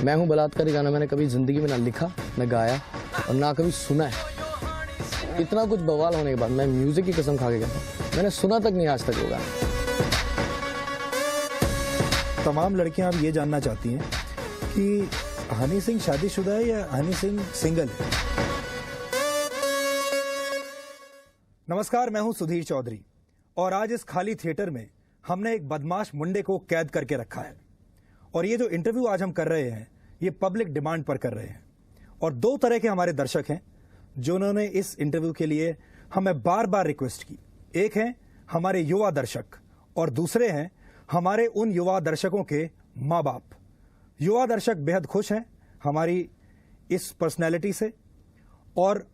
मैं हूँ बलात्कारी गाना मैंने कभी ज़िंदगी में ना लिखा, न गाया और ना कभी सुना है। इतना कुछ बवाल होने के बाद मैं म्यूज़िक की कसम खा के कहता हूँ, मैंने सुना तक नहीं आज तक वो गाना। तमाम लड़कियां अब ये जानना चाहती हैं कि हनी सिंह शादीशुदा है या हनी सिंह सिंगल है। नमस्कार, मैं हूं सुधीर चौधरी और आज इस खाली थिएटर में हमने एक बदमाश मुंडे को कैद करके रखा है। और ये जो इंटरव्यू आज हम कर रहे हैं ये पब्लिक डिमांड पर कर रहे हैं। और दो तरह के हमारे दर्शक हैं जिन्होंने इस इंटरव्यू के लिए हमें बार बार रिक्वेस्ट की। एक है हमारे युवा दर्शक और दूसरे हैं हमारे उन युवा दर्शकों के माँ बाप। युवा दर्शक बेहद खुश हैं हमारी इस पर्सनैलिटी से और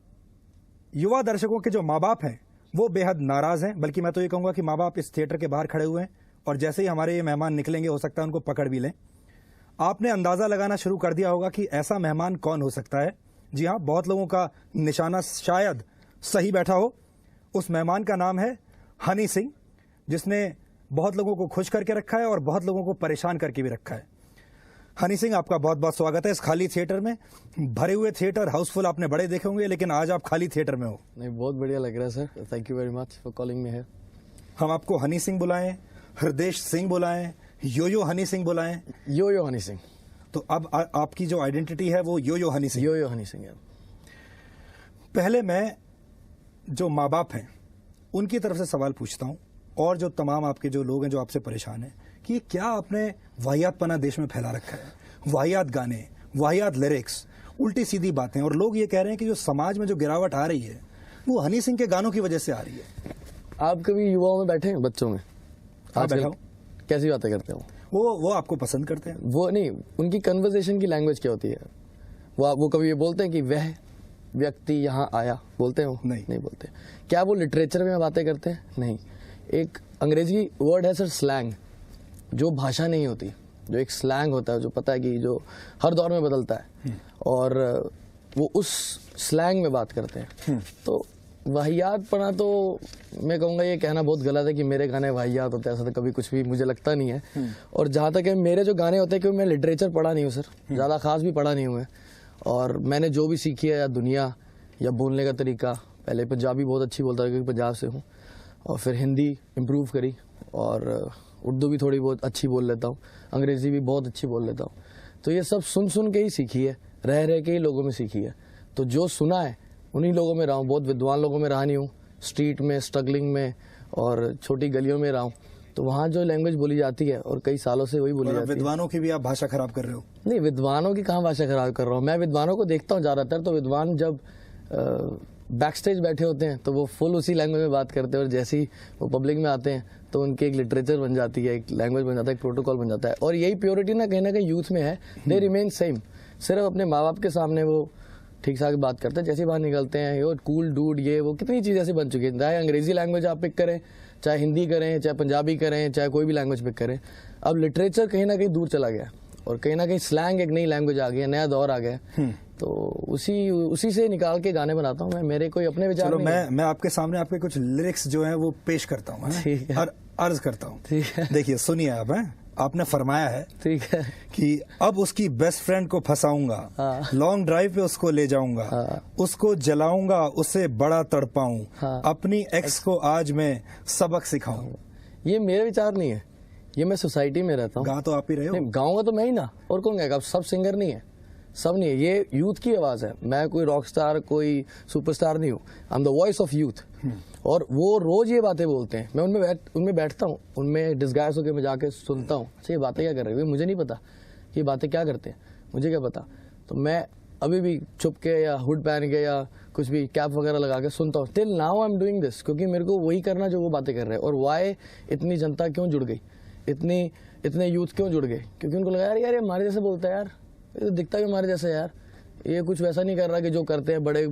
युवा दर्शकों के जो माँ बाप हैं वो बेहद नाराज हैं। बल्कि मैं तो ये कहूँगा कि माँ बाप इस थिएटर के बाहर खड़े हुए हैं और जैसे ही हमारे ये मेहमान निकलेंगे हो सकता है उनको पकड़ भी लें। आपने अंदाज़ा लगाना शुरू कर दिया होगा कि ऐसा मेहमान कौन हो सकता है। जी हाँ, बहुत लोगों का निशाना शायद सही बैठा हो। उस मेहमान का नाम है हनी सिंह, जिसने बहुत लोगों को खुश करके रखा है और बहुत लोगों को परेशान करके भी रखा है। हनी सिंह, आपका बहुत बहुत स्वागत है इस खाली थिएटर में। भरे हुए थिएटर हाउसफुल आपने बड़े देखे होंगे, लेकिन आज आप खाली थिएटर में हो। नहीं, बहुत बढ़िया लग रहा है sir. Thank you very much for calling me here. हम आपको हनी सिंह बुलाएं, हृदेश सिंह बुलाएं, यो हनी सिंह बुलाएं? यो हनी सिंह। तो अब आपकी जो आइडेंटिटी है वो यो हनी सिंह। यो हनी सिंह है। पहले मैं जो माँ बाप हैं उनकी तरफ से सवाल पूछता हूँ और जो तमाम आपके जो लोग हैं जो आपसे परेशान हैं कि क्या आपने वाहियातपना देश में फैला रखा है। वाहियात गाने, वाहियात लिरिक्स, उल्टी सीधी बातें, और लोग ये कह रहे हैं कि जो समाज में जो गिरावट आ रही है वो हनी सिंह के गानों की वजह से आ रही है। आप कभी युवाओं में बैठे हैं, बच्चों में? हाँ, बैठा हूँ। कैसी बातें करते हो? वो आपको पसंद करते हैं? वो नहीं, उनकी कन्वर्सेशन की लैंग्वेज क्या होती है? वो कभी ये बोलते हैं कि वह व्यक्ति यहाँ आया, बोलते हो? नहीं बोलते। क्या वो लिटरेचर में बातें करते हैं? नहीं। एक अंग्रेजी वर्ड है सर, स्लैंग, जो भाषा नहीं होती, जो एक स्लैंग होता है, जो पता है कि जो हर दौर में बदलता है और वो उस स्लैंग में बात करते हैं। तो वाहियातपना तो मैं कहूँगा ये कहना बहुत गलत है कि मेरे गाने वाहियात होते हैं, ऐसा तो कभी कुछ भी मुझे लगता नहीं है। और जहाँ तक है मेरे जो गाने होते हैं, क्योंकि मैं लिटरेचर पढ़ा नहीं हूँ सर, ज़्यादा खास भी पढ़ा नहीं हूँ मैं, और मैंने जो भी सीखी है या दुनिया या बोलने का तरीका, पहले पंजाबी बहुत अच्छी बोलता था क्योंकि पंजाब से हूँ, और फिर हिंदी इम्प्रूव करी और उर्दू भी थोड़ी बहुत अच्छी बोल लेता हूँ, अंग्रेज़ी भी बहुत अच्छी बोल लेता हूँ। तो ये सब सुन के ही सीखी है, रह के ही लोगों में सीखी है। तो जो सुना है उन्हीं लोगों में रहा हूँ, बहुत विद्वान लोगों में रहा नहीं हूँ, स्ट्रीट में, स्ट्रगलिंग में और छोटी गलियों में रहा हूँ। तो वहाँ जो लैंग्वेज बोली जाती है और कई सालों से वही बोली जाती है। विद्वानों की भी आप भाषा खराब कर रहे हो? नहीं, विद्वानों की कहाँ भाषा खराब कर रहा हूँ मैं। विद्वानों को देखता हूँ ज़्यादातर, तो विद्वान जब बैक स्टेज बैठे होते हैं तो वो फुल उसी लैंग्वेज में बात करते हैं, और जैसे ही वो पब्लिक में आते हैं तो उनकी एक लिटरेचर बन जाती है, एक लैंग्वेज बन जाता है, एक प्रोटोकॉल बन जाता है। और यही प्योरिटी ना कहीं यूथ में है, दे रिमेन सेम। सिर्फ अपने माँ बाप के सामने वो ठीक ठाक बात करते हैं, जैसे बाहर निकलते हैं यो कूल डूड, ये वो कितनी चीज़ ऐसी बन चुकी है। चाहे अंग्रेजी लैंग्वेज आप पिक करें, चाहे हिंदी करें, चाहे पंजाबी करें, चाहे कोई भी लैंग्वेज पिक करें, अब लिटरेचर कहीं ना कहीं दूर चला गया और कहीं ना कहीं स्लैंग एक नई लैंग्वेज आ गई, नया दौर आ गया। तो उसी से निकाल के गाने बनाता हूँ मैं। मेरे कोई अपने विचार चलो मैं आपके सामने आपके कुछ लिरिक्स जो हैं वो पेश करता हूँ और अर्ज करता हूँ। ठीक है, देखिए सुनिए आप। आपने फरमाया है, ठीक है, कि अब उसकी बेस्ट फ्रेंड को फंसाऊंगा, लॉन्ग ड्राइव पे उसको ले जाऊंगा, उसको जलाऊंगा, उसे बड़ा तड़पाऊं, अपनी एक्स को आज मैं सबक सिखाऊं। ये मेरे विचार नहीं है, ये मैं सोसाइटी में रहता हूँ। गा तो आप ही रहे हो। गाऊंगा तो मैं ही ना, और कौन गाएगा? सब सिंगर नहीं है, सब नहीं है, ये यूथ की आवाज़ है। मैं कोई रॉक स्टार, कोई सुपरस्टार नहीं हूँ। I am the voice of youth. और वो रोज ये बातें बोलते हैं, मैं उनमें बैठता हूँ, उनमें डिस्गाइज होकर मैं जाके सुनता हूँ, अच्छा ये बातें क्या कर रहे हैं, मुझे नहीं पता ये बातें क्या करते हैं, मुझे क्या पता। तो मैं अभी भी छुप के या हुड पहन के या कुछ भी कैप वगैरह लगा के सुनता हूँ। Till now I am doing this, क्योंकि मेरे को वही करना जो वो बातें कर रहे हैं। और वाई इतनी जनता क्यों जुड़ गई, इतने यूथ क्यों जुड़ गए? क्योंकि उनको लगा यार ये हमारे जैसे बोलता है यार, ये तो दिखता भी हमारे जैसे यार, ये कुछ वैसा नहीं कर रहा कि जो करते हैं बड़े।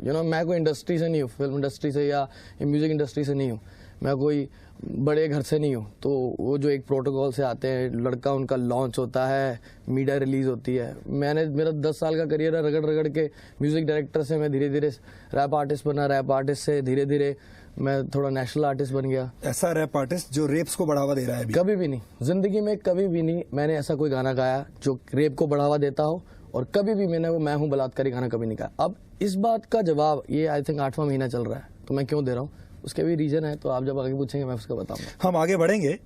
मैं कोई इंडस्ट्री से नहीं हूँ, फिल्म इंडस्ट्री से या म्यूजिक इंडस्ट्री से नहीं हूँ, मैं कोई बड़े घर से नहीं हूँ। तो वो जो एक प्रोटोकॉल से आते हैं, लड़का उनका लॉन्च होता है, मीडिया रिलीज होती है। मेरा 10 साल का करियर है, रगड़ के म्यूजिक डायरेक्टर से मैं धीरे धीरे रैप आर्टिस्ट बना, रैप आर्टिस्ट से धीरे धीरे मैं थोड़ा नेशनल आर्टिस्ट बन गया। ऐसा रैप आर्टिस्ट जो रेप्स को बढ़ावा दे रहा है अभी? कभी भी नहीं, जिंदगी में कभी भी नहीं मैंने ऐसा कोई गाना गाया जो रेप को बढ़ावा देता हो, और कभी भी मैंने वो मैं हूं बलात्कारी गाना कभी नहीं गाया। अब इस बात का जवाब ये आई थिंक 8वां महीना चल रहा है, तो मैं क्यों दे रहा हूँ उसके भी रीजन है, तो आप जब आगे पूछेंगे मैं उसका बताऊंगा। हम आगे बढ़ेंगे,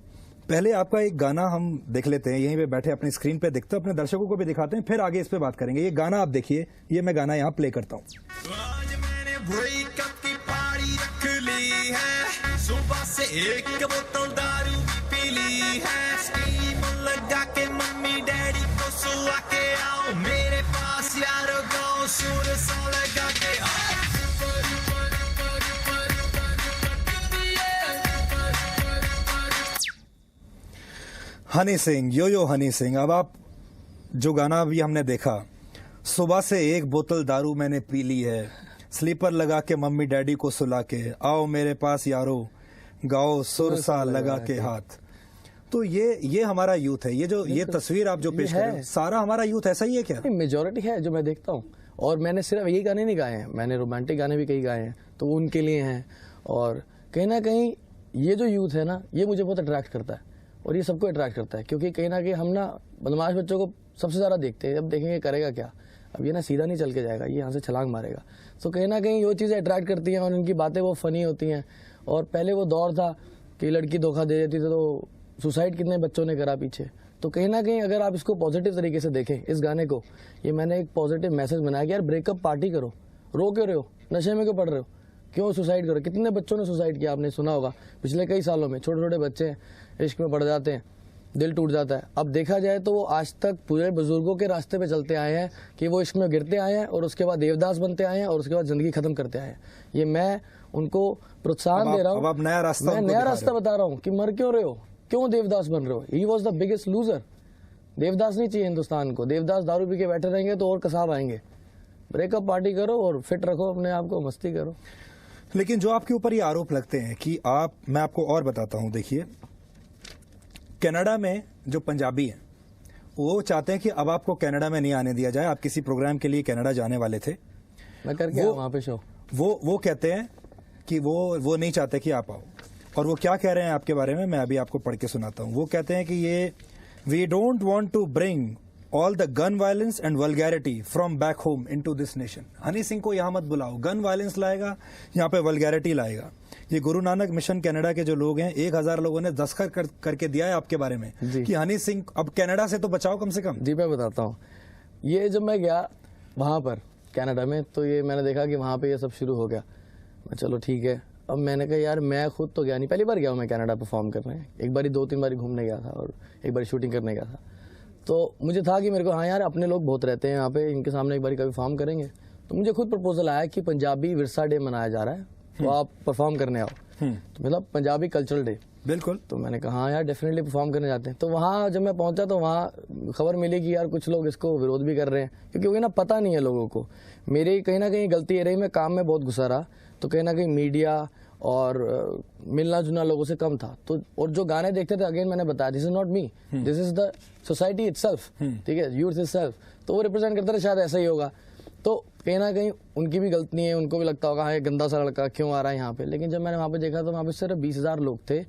पहले आपका एक गाना हम देख लेते हैं, यहीं पे बैठे अपनी स्क्रीन पे देखते हैं, अपने दर्शकों को भी दिखाते हैं, फिर आगे इस पे बात करेंगे। ये गाना आप देखिए, ये मैं गाना यहाँ प्ले करता हूँ। आज मैंने ब्रेकअप की पार्टी रख ली है, सुबह से एक बोतल दारू पी ली है, स्टीम लगा के मम्मी डैडी को सुला के आओ मेरे पास यारो, गाँव सुर सा लगा के आओ। हनी सिंह, यो हनी सिंह। अब आप जो गाना अभी हमने देखा, सुबह से एक बोतल दारू मैंने पी ली है, स्लीपर लगा के मम्मी डैडी को सुला के आओ मेरे पास यारो, गाओ सुर सा लगा के हाथ। तो ये हमारा यूथ है। ये तस्वीर आप जो पेश कर रहे हो, सारा हमारा यूथ ऐसा ही है क्या? मेजोरिटी है जो मैं देखता हूँ, और मैंने सिर्फ यही गाने नहीं गाए हैं, मैंने रोमांटिक गाने भी कई गाए हैं, तो वो उनके लिए हैं। और कहीं ना कहीं ये जो यूथ है ना, ये मुझे बहुत अट्रैक्ट करता है, और ये सबको अट्रैक्ट करता है, क्योंकि कहीं ना कहीं हम ना बदमाश बच्चों को सबसे ज़्यादा देखते हैं। अब देखेंगे करेगा क्या, अब ये ना सीधा नहीं चल के जाएगा, ये यहाँ से छलांग मारेगा। तो कहीं ना कहीं वो चीज़ें अट्रैक्ट करती हैं, और उनकी बातें वो फनी होती हैं। और पहले वो दौर था कि लड़की धोखा दे देती थी तो सुसाइड कितने बच्चों ने करा पीछे। तो कहीं ना कहीं अगर आप इसको पॉजिटिव तरीके से देखें, इस गाने को, ये मैंने एक पॉजिटिव मैसेज बनाया कि यार ब्रेकअप पार्टी करो, रो क्यों रहे हो, नशे में क्यों पड़ रहे हो, क्यों सुसाइड करो। कितने बच्चों ने सुसाइड किया, आपने सुना होगा पिछले कई सालों में, छोटे छोटे बच्चे इश्क में पड़ जाते हैं, दिल टूट जाता है। अब देखा जाए तो वो आज तक पूरे बुजुर्गों के रास्ते पे चलते आए हैं कि वो इश्क में गिरते आए हैं, और उसके बाद देवदास बनते आए हैं, और उसके बाद जिंदगी खत्म करते आए हैं। ये मैं उनको प्रोत्साहन दे रहा हूँ, अब आप नया रास्ता, मैं नया रास्ता बता रहा हूँ कि मर क्यों रहे हो, क्यों देवदास बन रहे हो। He was the biggest loser. Devdas नहीं चाहिए हिंदुस्तान को। देवदास दारू पी के बैठे रहेंगे तो और कसाब आएंगे। ब्रेकअप पार्टी करो और फिट रखो अपने आप को, मस्ती करो। लेकिन जो आपके ऊपर ये आरोप लगते हैं कि मैं आपको और बताता हूं, देखिए कनाडा में जो पंजाबी हैं वो चाहते हैं कि अब आपको कनाडा में नहीं आने दिया जाए। आप किसी प्रोग्राम के लिए कनाडा जाने वाले थे, मैं करके वहां पे शो, वो कहते हैं कि वो नहीं चाहते कि आप आओ। और वो क्या कह रहे हैं आपके बारे में, मैं अभी आपको पढ़ के सुनाता हूं। वो कहते हैं कि ये we don't want to bring all the gun violence and vulgarity from back home into this nation. Honey Singh को यहाँ मत बुलाओ, गन वायलेंस लाएगा, यहाँ पे वल्गैरिटी लाएगा। ये गुरु नानक मिशन कनाडा के जो लोग हैं, 1000 लोगों ने दस्तखत करके दिया है आपके बारे में कि हनी सिंह अब कनाडा से तो बचाओ कम से कम। जी मैं बताता हूँ। ये जब मैं गया वहां पर कनाडा में, तो ये मैंने देखा कि वहां पे ये सब शुरू हो गया। मैं चलो ठीक है। अब मैंने कहा यार मैं खुद तो गया नहीं, पहली बार गया हूँ मैं कनाडा परफॉर्म करने। एक बारी 2-3 बारी घूमने गया था, और एक बारी शूटिंग करने गया था। तो मुझे था कि मेरे को हाँ यार अपने लोग बहुत रहते हैं यहाँ पे, इनके सामने एक बारी कभी परफॉर्म करेंगे। तो मुझे खुद प्रपोजल आया कि पंजाबी विरसा डे मनाया जा रहा है, तो आप परफॉर्म करने आओ, तो मतलब पंजाबी कल्चरल डे। बिल्कुल। तो मैंने कहा हाँ यार डेफिनेटली परफॉर्म करने जाते हैं। तो वहाँ जब मैं पहुंचा तो वहाँ खबर मिली कि यार कुछ लोग इसको विरोध भी कर रहे हैं, क्योंकि ना पता नहीं है लोगों को। मेरी कहीं ना कहीं गलती ये रही, मैं काम में बहुत घुसा रहा, तो कहीं ना कहीं मीडिया और मिलना जुलना लोगों से कम था। तो और जो गाने देखते थे, अगेन मैंने बताया this is not me, this is the society itself, ठीक है, यूथ इटसेल्फ। तो वो रिप्रेजेंट करते थे, शायद ऐसा ही होगा। तो कहीं ना कहीं उनकी भी गलती है, उनको भी लगता होगा हाँ ये गंदा सा लड़का क्यों आ रहा है यहाँ पे। लेकिन जब मैंने वहाँ पे देखा तो वहाँ पे सिर्फ 20,000 लोग थे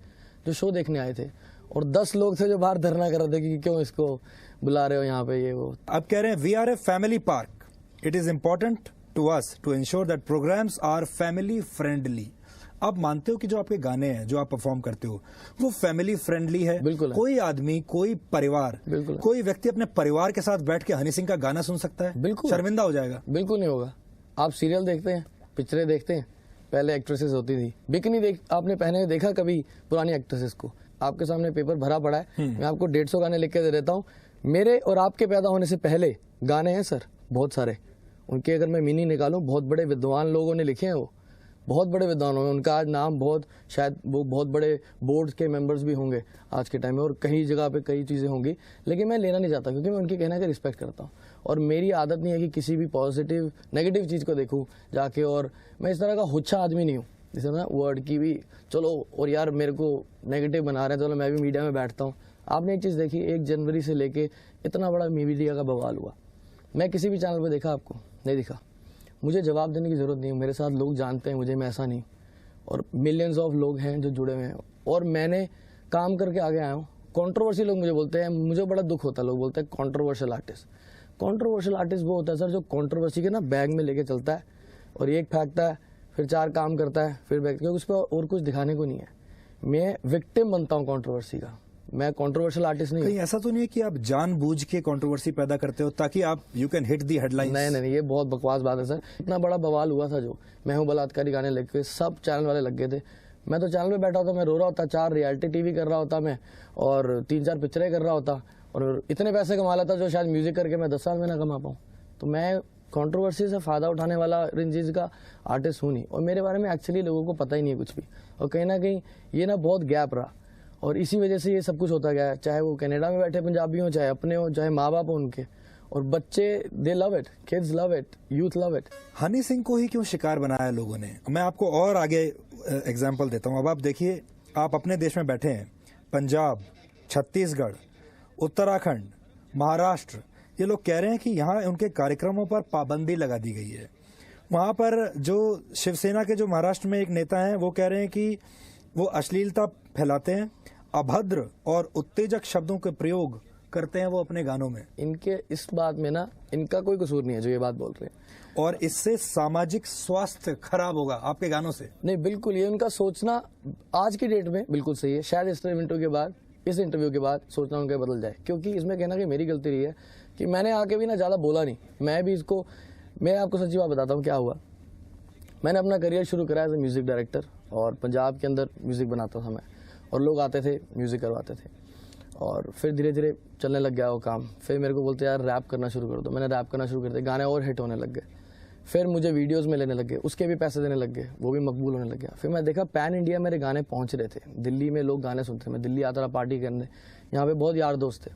जो शो देखने आए थे, और 10 लोग थे जो बाहर धरना कर रहे थे कि क्यों इसको बुला रहे हो यहाँ पे, ये वो। अब कह रहे हैं we are a family park, it is important to us to ensure that programmes are family friendly. आप मानते हो कि जो आपके गाने हैं जो आप परफॉर्म करते हो वो फैमिली फ्रेंडली है? बिल्कुल है। कोई आदमी, कोई परिवार, बिल्कुल कोई व्यक्ति अपने परिवार के साथ बैठ के हनी सिंह का गाना सुन सकता है? बिल्कुल। शर्मिंदा हो जाएगा? बिल्कुल नहीं होगा। आप सीरियल देखते हैं, पिक्चरें देखते हैं, पहले एक्ट्रेसेस होती थी, बिकनी आपने पहले देखा कभी पुरानी एक्ट्रेसेस को? आपके सामने पेपर भरा पड़ा है, मैं आपको 150 गाने लिख के दे देता हूँ। मेरे और आपके पैदा होने से पहले गाने हैं सर बहुत सारे, उनके अगर मैं मीनिंग निकालूं, बहुत बड़े विद्वान लोगों ने लिखे हैं, वो बहुत बड़े विद्वान होंगे, उनका आज नाम बहुत, शायद वो बहुत बड़े बोर्ड के मेंबर्स भी होंगे आज के टाइम में, और कई जगह पे कई चीज़ें होंगी। लेकिन मैं लेना नहीं चाहता, क्योंकि मैं उनके कहने का रिस्पेक्ट करता हूँ, और मेरी आदत नहीं है कि किसी भी पॉजिटिव नेगेटिव चीज़ को देखूँ जाके। और मैं इस तरह का हुच्छा आदमी नहीं हूँ, जैसे ना वर्ड की भी चलो और यार मेरे को नेगेटिव बना रहे हैं, चलो मैं भी मीडिया में बैठता हूँ। आपने एक चीज़ देखी, 1 जनवरी से लेके इतना बड़ा मीडिया का बवाल हुआ, मैं किसी भी चैनल पर देखा आपको? नहीं दिखा। मुझे जवाब देने की जरूरत नहीं है, मेरे साथ लोग जानते हैं मुझे, मैं ऐसा नहीं। और मिलियंस ऑफ लोग हैं जो जुड़े हुए हैं, और मैंने काम करके आगे आया हूँ। कंट्रोवर्सी लोग मुझे बोलते हैं, मुझे बड़ा दुख होता है, लोग बोलते हैं कंट्रोवर्शियल आर्टिस्ट। कंट्रोवर्शियल आर्टिस्ट वो होता है सर जो कंट्रोवर्सी के ना बैग में लेके चलता है और एक फेंकता है, फिर 4 काम करता है, फिर बैग, क्योंकि उस पर और कुछ दिखाने को नहीं है। मैं विक्टिम बनता हूँ कंट्रोवर्सी का, मैं कंट्रोवर्शियल आर्टिस्ट नहीं हूँ। कहीं ऐसा तो नहीं है कि आप जानबूझ के कंट्रोवर्सी पैदा करते हो ताकि आप you can hit the headline? नहीं, ये बहुत बकवास बात है सर। इतना बड़ा बवाल हुआ था जो मैं हूँ बलात्कारी गाने लग के सब चैनल वाले लग गए थे। मैं तो चैनल पे बैठा होता, मैं रो रहा होता, 4 रियलिटी टीवी कर रहा होता मैं, और 3-4 पिक्चरें कर रहा होता, और इतने पैसे कमा लेता जो शायद म्यूजिक करके मैं 10 साल में ना कमा पाऊँ। तो मैं कंट्रोवर्सी से फायदा उठाने वाला इन चीज़ का आर्टिस्ट हूँ नहीं, और मेरे बारे में एक्चुअली लोगों को पता ही नहीं है कुछ भी, और कहीं ना कहीं ये ना बहुत गैप रहा, और इसी वजह से ये सब कुछ होता गया है। चाहे वो कनाडा में बैठे पंजाबी हो, चाहे अपने हो, चाहे माँ बाप हो उनके, और बच्चे दे love it, kids love it, youth love it. Honey Singh को ही क्यों शिकार बनाया लोगों ने? मैं आपको और आगे एग्जाम्पल देता हूँ। अब आप देखिए, आप अपने देश में बैठे हैं, पंजाब, छत्तीसगढ़, उत्तराखंड, महाराष्ट्र, ये लोग कह रहे हैं कि यहाँ उनके कार्यक्रमों पर पाबंदी लगा दी गई है। वहाँ पर जो शिवसेना के जो महाराष्ट्र में एक नेता हैं वो कह रहे हैं कि वो अश्लीलता फैलाते हैं, अभद्र और उत्तेजक शब्दों के प्रयोग करते हैं वो अपने गानों में। इनके इस बात में ना इनका कोई कसूर नहीं है जो ये बात बोल रहे हैं, और इससे सामाजिक स्वास्थ्य खराब होगा आपके गानों से। नहीं, बिल्कुल ये उनका सोचना आज की डेट में बिल्कुल सही है। शायद इस इंटरव्यू के बाद सोचना उनका बदल जाए, क्योंकि इसमें कहना कि मेरी गलती रही है कि मैंने आके भी ना ज़्यादा बोला नहीं। मैं आपको सच्ची बात बताता हूँ क्या हुआ। मैंने अपना करियर शुरू करा एज ए म्यूज़िक डायरेक्टर, और पंजाब के अंदर म्यूज़िक बनाता था मैं, और लोग आते थे म्यूज़िक करवाते थे, और फिर धीरे धीरे चलने लग गया वो काम। फिर मेरे को बोलते यार रैप करना शुरू कर दो, मैंने रैप करना शुरू कर दिया, गाने और हिट होने लग गए। फिर मुझे वीडियोस में लेने लग गए, उसके भी पैसे देने लग गए, वो भी मकबूल होने लग गया। फिर मैं देखा पैन इंडिया मेरे गाने पहुंच रहे थे, दिल्ली में लोग गाने सुनते थे, मैं दिल्ली आता था पार्टी करने, यहाँ पे बहुत यार दोस्त थे,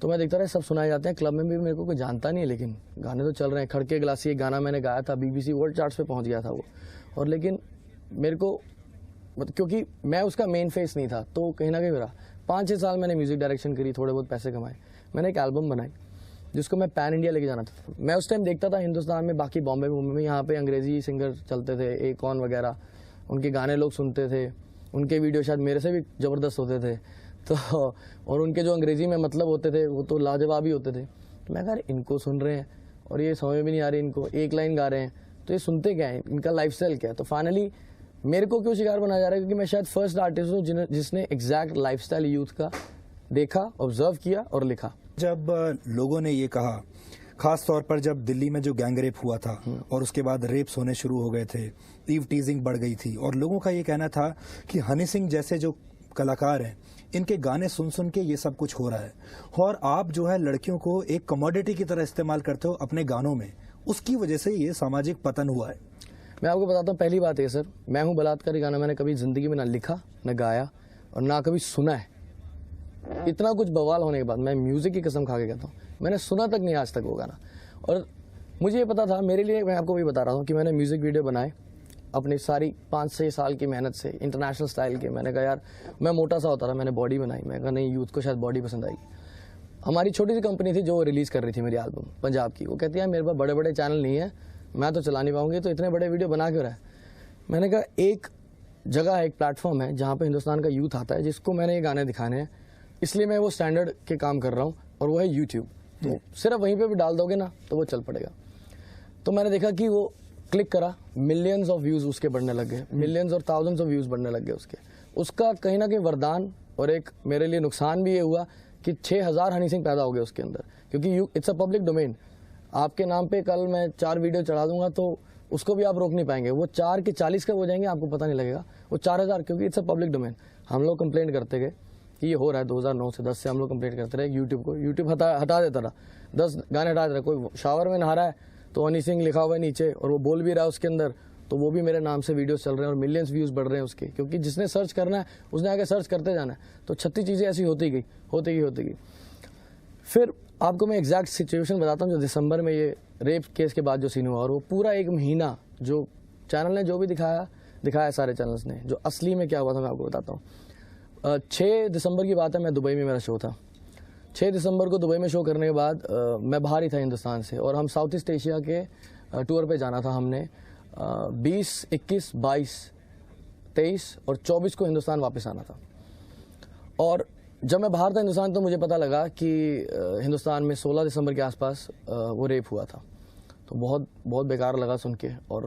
तो मैं देखता रहा सब सुनाए जाते हैं, क्लब में भी मेरे को कोई जानता नहीं है, लेकिन गाने तो चल रहे हैं। खड़के गिलासी एक गाना मैंने गाया था, BBC वर्ल्ड चार्ट्स पे पहुंच गया था वो, और लेकिन मेरे को क्योंकि मैं उसका मेन फेस नहीं था, तो कहीं ना कहीं मेरा 5-6 साल मैंने म्यूजिक डायरेक्शन करी, थोड़े बहुत पैसे कमाए, मैंने एक एल्बम बनाई जिसको मैं पैन इंडिया लेके जाना था। मैं उस टाइम देखता था हिंदुस्तान में, बाकी बॉम्बे में यहाँ पे अंग्रेजी सिंगर चलते थे, एकॉन वगैरह, उनके गाने लोग सुनते थे, उनके वीडियो शायद मेरे से भी ज़बरदस्त होते थे, तो और उनके जो अंग्रेजी में मतलब होते थे वो तो लाजवाब ही होते थे। तो मैं कहा इनको सुन रहे हैं और ये समझ में नहीं आ रही, इनको एक लाइन गा रहे हैं, तो ये सुनते क्या है, इनका लाइफस्टाइल क्या है। तो फाइनली मेरे को क्यों शिकार बनाया जा रहा है, क्योंकि मैं शायद फर्स्ट आर्टिस्ट हूँ जिसने एग्जैक्ट लाइफस्टाइल यूथ का देखा, ऑब्जर्व किया और लिखा। जब लोगों ने ये कहा, खास तौर पर जब दिल्ली में जो गैंग रेप हुआ था और उसके बाद रेप्स होने शुरू हो गए थे, ईव टीजिंग बढ़ गई थी, और लोगों का ये कहना था कि हनी सिंह जैसे जो कलाकार हैं इनके गाने सुन सुन के ये सब कुछ हो रहा है, और आप जो है लड़कियों को एक कमोडिटी की तरह इस्तेमाल करते हो अपने गानों में, उसकी वजह से ये सामाजिक पतन हुआ है। मैं आपको बताता हूँ, पहली बात है सर, मैं हूँ बलात्कारी गाना मैंने कभी जिंदगी में ना लिखा, ना गाया और ना कभी सुना है। इतना कुछ बवाल होने के बाद मैं म्यूजिक की कसम खा के कहता हूँ, मैंने सुना तक नहीं आज तक वो गाना। और मुझे ये पता था, मेरे लिए, मैं आपको भी बता रहा हूँ कि मैंने म्यूजिक वीडियो बनाए अपनी सारी 5-6 साल की मेहनत से, इंटरनेशनल स्टाइल के। मैंने कहा यार, मैं मोटा सा होता था, मैंने बॉडी बनाई, मैं कहा नहीं यूथ को शायद बॉडी पसंद आएगी। हमारी छोटी सी कंपनी थी जो रिलीज कर रही थी मेरी एल्बम पंजाब की, वो कहती है मेरे पास बड़े बड़े चैनल नहीं है, मैं तो चला नहीं पाऊंगी, तो इतने बड़े वीडियो बना क्यों रहा है। मैंने कहा एक जगह है, एक प्लेटफॉर्म है जहाँ पे हिंदुस्तान का यूथ आता है, जिसको मैंने ये गाने दिखाने हैं, इसलिए मैं वो स्टैंडर्ड के काम कर रहा हूँ, और वो है यूट्यूब। तो सिर्फ वहीं पे भी डाल दोगे ना तो वो चल पड़ेगा। तो मैंने देखा कि वो क्लिक करा, मिलियंस ऑफ व्यूज उसके बढ़ने लग गए, मिलियंस और थाउजेंड्स ऑफ व्यूज बढ़ने लग गए उसके। उसका कहीं ना कहीं वरदान और एक मेरे लिए नुकसान भी ये हुआ कि 6000 हनी सिंह पैदा हो गए उसके अंदर, क्योंकि इट्स अ पब्लिक डोमेन। आपके नाम पे कल मैं 4 वीडियो चढ़ा दूंगा तो उसको भी आप रोक नहीं पाएंगे, वो 4 के 40 कब हो जाएंगे आपको पता नहीं लगेगा, वो 4000, क्योंकि इट्स अ पब्लिक डोमेन। हम लोग कंप्लेंट करते गए कि ये हो रहा है, 2009 से 10 से हम लोग कंप्लेंट करते रहे यूट्यूब को, यूट्यूब हटा देता था, 10 गाने हटा देता। कोई शावर में नहा रहा है तो हनी सिंह लिखा हुआ है नीचे और वो बोल भी रहा है उसके अंदर, तो वो भी मेरे नाम से वीडियोस चल रहे हैं और मिलियंस व्यूज बढ़ रहे हैं उसके, क्योंकि जिसने सर्च करना है उसने आगे सर्च करते जाना है। तो 36 चीज़ें ऐसी होती गई। फिर आपको मैं एग्जैक्ट सिचुएशन बताता हूँ, जो दिसंबर में ये रेप केस के बाद जो सीन हुआ, और वो पूरा 1 महीना जो चैनल ने जो भी दिखाया सारे चैनल्स ने, जो असली में क्या हुआ था मैं आपको बताता हूँ। 6 दिसंबर की बात है, मैं दुबई में मेरा शो था। 6 दिसंबर को दुबई में शो करने के बाद मैं बाहर ही था हिंदुस्तान से, और हम साउथ ईस्ट एशिया के टूर पे जाना था हमने। 20, 21, 22 23 और 24 को हिंदुस्तान वापस आना था। और जब मैं बाहर था हिंदुस्तान तो मुझे पता लगा कि हिंदुस्तान में 16 दिसंबर के आसपास वो रेप हुआ था। तो बहुत बहुत बेकार लगा सुन के और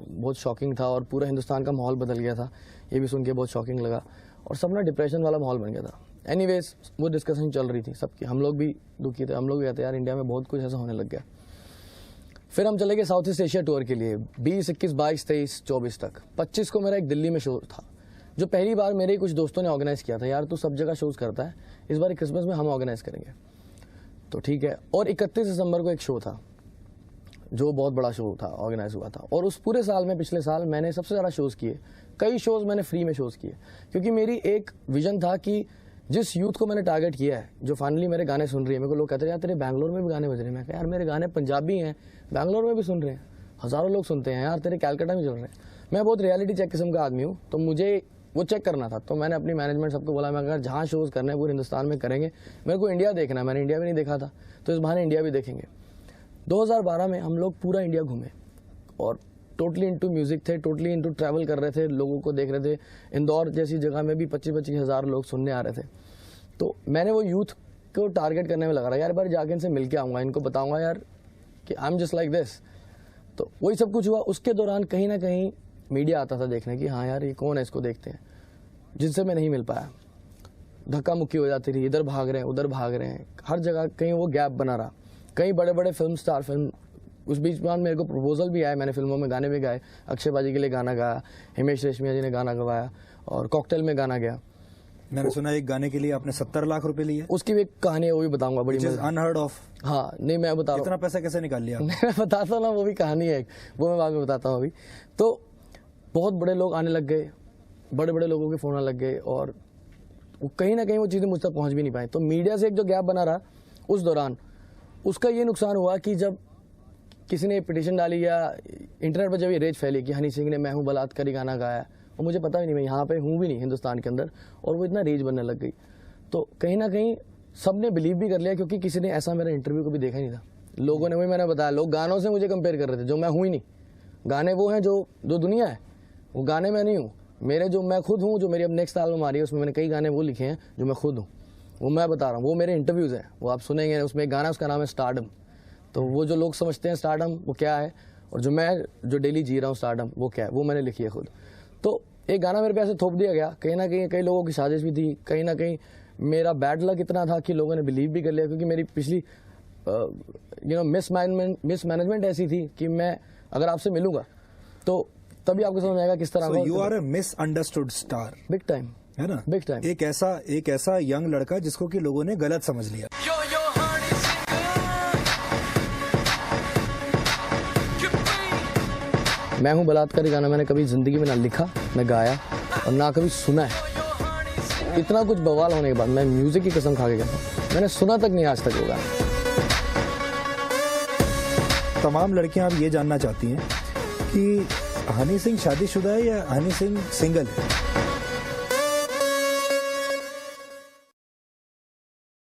बहुत शॉकिंग था और पूरा हिंदुस्तान का माहौल बदल गया था। ये भी सुन के बहुत शॉकिंग लगा और सब ना डिप्रेशन वाला माहौल बन गया था। एनीवेज वो डिस्कशन चल रही थी सबकी, हम लोग भी दुखी थे, हम लोग भी कहते यार इंडिया में बहुत कुछ ऐसा होने लग गया। फिर हम चले गए साउथ ईस्ट एशिया टूर के लिए 20, 21, 22, 23, 24 तक। 25 को मेरा एक दिल्ली में शो था जो पहली बार मेरे कुछ दोस्तों ने ऑर्गेनाइज किया था। यार तू सब जगह शोज करता है, इस बार क्रिसमस में हम ऑर्गेनाइज करेंगे। तो ठीक है। और 31 दिसंबर को एक शो था जो बहुत बड़ा शो था, ऑर्गेनाइज हुआ था। और उस पूरे साल में पिछले साल मैंने सबसे ज़्यादा शोज़ किए, कई शोज़ मैंने फ्री में शोज़ किए, क्योंकि मेरी एक विजन था कि जिस यूथ को मैंने टारगेट किया है, जो फाइनली मेरे गाने सुन रही है। मेरे को लोग कहते हैं यार तेरे बैंगलोर में भी गाने बज रहे हैं। मैं कहा यार मेरे गाने पंजाबी हैं, बैंगलोर में भी सुन रहे हैं, हज़ारों लोग सुनते हैं यार, तेरे कैलकाटा में चल रहे हैं। मैं बहुत रियलिटी चेक किस्म का आदमी हूँ, तो मुझे वो चेक करना था। तो मैंने अपनी मैनेजमेंट सबको बोला मैं अगर जहाँ शोज़ करने हैं पूरे हिंदुस्तान में करेंगे। मेरे को इंडिया देखना है, मैंने इंडिया भी नहीं देखा था, तो इस बहाने इंडिया भी देखेंगे। 2012 में हम लोग पूरा इंडिया घूमे और टोटली इनटू म्यूजिक थे, टोटली इनटू ट्रैवल कर रहे थे, लोगों को देख रहे थे। इंदौर जैसी जगह में भी 25-25 हज़ार लोग सुनने आ रहे थे। तो मैंने वो यूथ को टारगेट करने में लगा रहा यार, बार जाके इनसे मिल के आऊँगा, इनको बताऊँगा यार कि I am just like this. तो वही सब कुछ हुआ। उसके दौरान कहीं ना कहीं मीडिया आता था देखने की, हाँ यार ये कौन है, इसको देखते हैं, जिनसे मैं नहीं मिल पाया। धक्का मुक्की हो जाती रही, इधर भाग रहे हैं उधर भाग रहे हैं, हर जगह कहीं वो गैप बना रहा। कई बड़े बड़े फिल्म स्टार फिल्म उस बीच में मेरे को प्रपोजल भी आए, मैंने फिल्मों में गाने भी गाए। अक्षय बाजी के लिए गाना गाया, हिमेश रेशमिया जी ने गाना गवाया और कॉकटेल में गाना गया। मैंने सुना एक गाने के लिए आपने 70 लाख रुपए लिए। उसकी भी एक कहानी है, वो भी बताऊंगा, बड़ी अनहर्ड ऑफ। हाँ नहीं मैं बता रहा हूँ इतना पैसा कैसे निकाल लिया? मैं बताता हूँ ना, वो भी कहानी है, वो मैं बाद में बताता हूँ। अभी तो बहुत बड़े लोग आने लग गए, बड़े बड़े लोगों के फोन आने लग गए और कहीं ना कहीं वो चीज़ें मुझ तक पहुँच भी नहीं पाई। तो मीडिया से एक जो गैप बना रहा उस दौरान, उसका ये नुकसान हुआ कि जब किसी ने पिटीशन डाली या इंटरनेट पर जब ये रेज फैली कि हनी सिंह ने मैं हूँ बलात्कारी गाना गाया, और मुझे पता ही नहीं, मैं यहाँ पे हूँ भी नहीं हिंदुस्तान के अंदर, और वो इतना रेज बनने लग गई। तो कहीं ना कहीं सब ने बिलीव भी कर लिया, क्योंकि किसी ने ऐसा मेरा इंटरव्यू कभी देखा ही नहीं था। लोगों ने, वही मैंने बताया, लोग गानों से मुझे कंपेयर कर रहे थे, जो मैं हूँ ही नहीं। गाने वो हैं जो दुनिया है, वो गाने मैं नहीं हूँ। मेरे जो मैं खुद हूँ, जो मेरी अब नेक्स्ट एल्बम आ रही है उसमें मैंने कई गाने वो लिखे हैं जो मैं खुद हूँ, वो मैं बता रहा हूँ। वो मेरे इंटरव्यूज़ हैं, वो आप सुनेंगे। उसमें एक गाना, उसका नाम है स्टारडम। तो वो जो लोग समझते हैं स्टारडम वो क्या है, और जो मैं जो डेली जी रहा हूँ स्टारडम वो क्या है, वो मैंने लिखी है खुद। तो एक गाना मेरे पे ऐसे थोप दिया गया, कहीं ना कहीं कई लोगों की साजिश भी थी, कहीं ना कहीं मेरा बैड लक इतना था कि लोगों ने बिलीव भी कर लिया, क्योंकि मेरी पिछली मिसमैनेजमेंट ऐसी थी कि मैं अगर आपसे मिलूंगा तो तभी आपको समझ आएगा किस तरह। You are a misunderstood star, big time, है ना? Big time. एक ऐसा यंग लड़का जिसको कि लोगों ने गलत समझ लिया। मैं हूँ बलात्कारी गाना मैंने कभी जिंदगी में ना लिखा, ना गाया और ना कभी सुना है। इतना कुछ बवाल होने के बाद मैं म्यूजिक की कसम खा के कहता हूँ, मैंने सुना तक नहीं आज तक वो गाना। तमाम लड़कियां अब ये जानना चाहती हैं कि हनी सिंह शादीशुदा है या हनी सिंह सिंगल है।